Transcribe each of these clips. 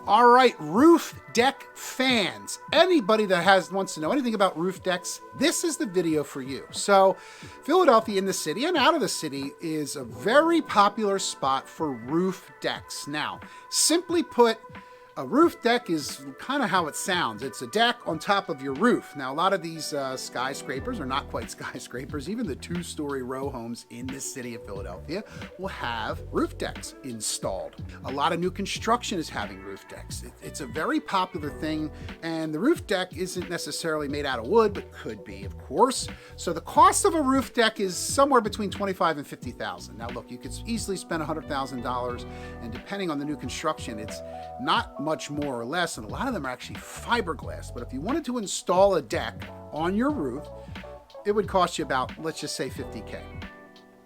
All right, roof deck fans. Anybody that wants to know anything about roof decks, this is the video for you. So, Philadelphia in the city and out of the city is a very popular spot for roof decks. Now, simply put, a roof deck is kind of how it sounds. It's a deck on top of your roof. Now, a lot of these skyscrapers are not quite skyscrapers. Even the two-story row homes in the city of Philadelphia will have roof decks installed. A lot of new construction is having roof decks. It's a very popular thing, and the roof deck isn't necessarily made out of wood, but could be, of course. So the cost of a roof deck is somewhere between $25,000 and $50,000. Now, look, you could easily spend $100,000, and depending on the new construction, it's not much more or less, and a lot of them are actually fiberglass. But if you wanted to install a deck on your roof, it would cost you about, let's just say, $50K.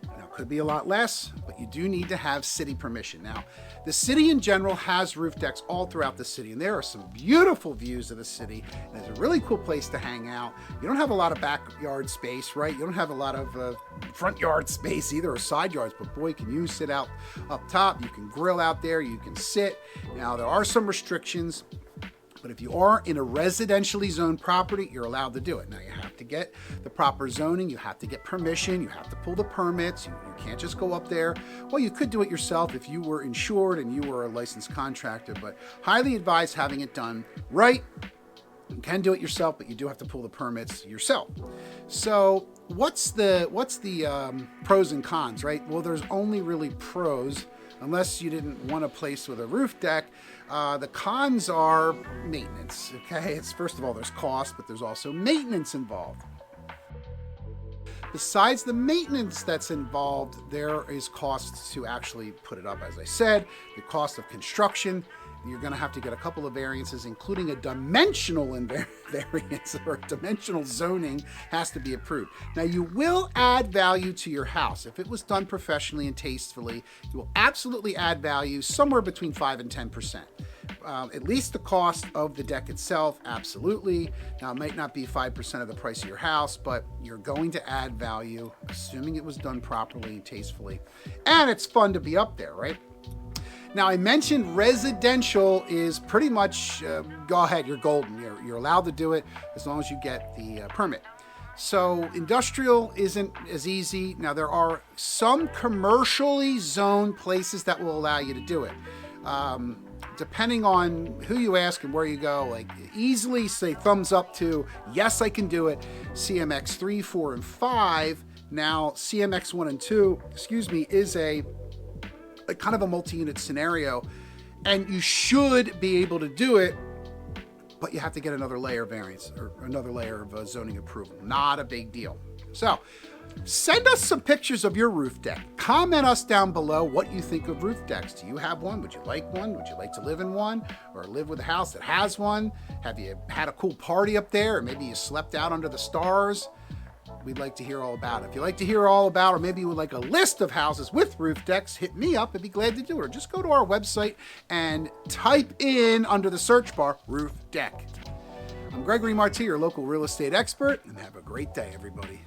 Now, it could be a lot less, but you do need to have city permission. Now, the city in general has roof decks all throughout the city, and there are some beautiful views of the city, and it's a really cool place to hang out. You don't have a lot of backyard space, right? You don't have a lot of front yard space either, or side yards, but boy, can you sit out up top. You can grill out there, you can sit. Now, there are some restrictions, but if you are in a residentially zoned property, you're allowed to do it. Now, you have to get the proper zoning, you have to get permission, you have to pull the permits, you can't just go up there. Well, you could do it yourself if you were insured and you were a licensed contractor, but highly advise having it done right. You can do it yourself, but you do have to pull the permits yourself. So what's the pros and cons, right? Well, there's only really pros, unless you didn't want a place with a roof deck. The cons are maintenance, okay? First of all, there's cost, but there's also maintenance involved. Besides the maintenance that's involved, there is costs to actually put it up, as I said, the cost of construction. You're going to have to get a couple of variances, including a dimensional variance, or dimensional zoning has to be approved. Now, you will add value to your house. If it was done professionally and tastefully, you will absolutely add value somewhere between 5 and 10%. At least the cost of the deck itself, absolutely. Now, it might not be 5% of the price of your house, but you're going to add value, assuming it was done properly and tastefully. And it's fun to be up there, right? Now, I mentioned residential is pretty much, go ahead, you're golden. You're allowed to do it as long as you get the permit. So industrial isn't as easy. Now, there are some commercially zoned places that will allow you to do it. Depending on who you ask and where you go, like easily say thumbs up to, yes, I can do it. CMX 3, 4, and 5. Now, CMX 1 and 2, is a kind of a multi-unit scenario, and you should be able to do it, but you have to get another layer of variance or another layer of zoning approval. Not a big deal. So send us some pictures of your roof deck. Comment us down below what you think of roof decks. Do you have one? Would you like one? Would you like to live in one, or live with a house that has one? Have you had a cool party up there, or maybe you slept out under the stars? We'd like to hear all about it. If you'd like to hear all about, or maybe you would like a list of houses with roof decks, hit me up. I'd be glad to do it. Or just go to our website and type in under the search bar, roof deck. I'm Gregory Martire, local real estate expert, and have a great day, everybody.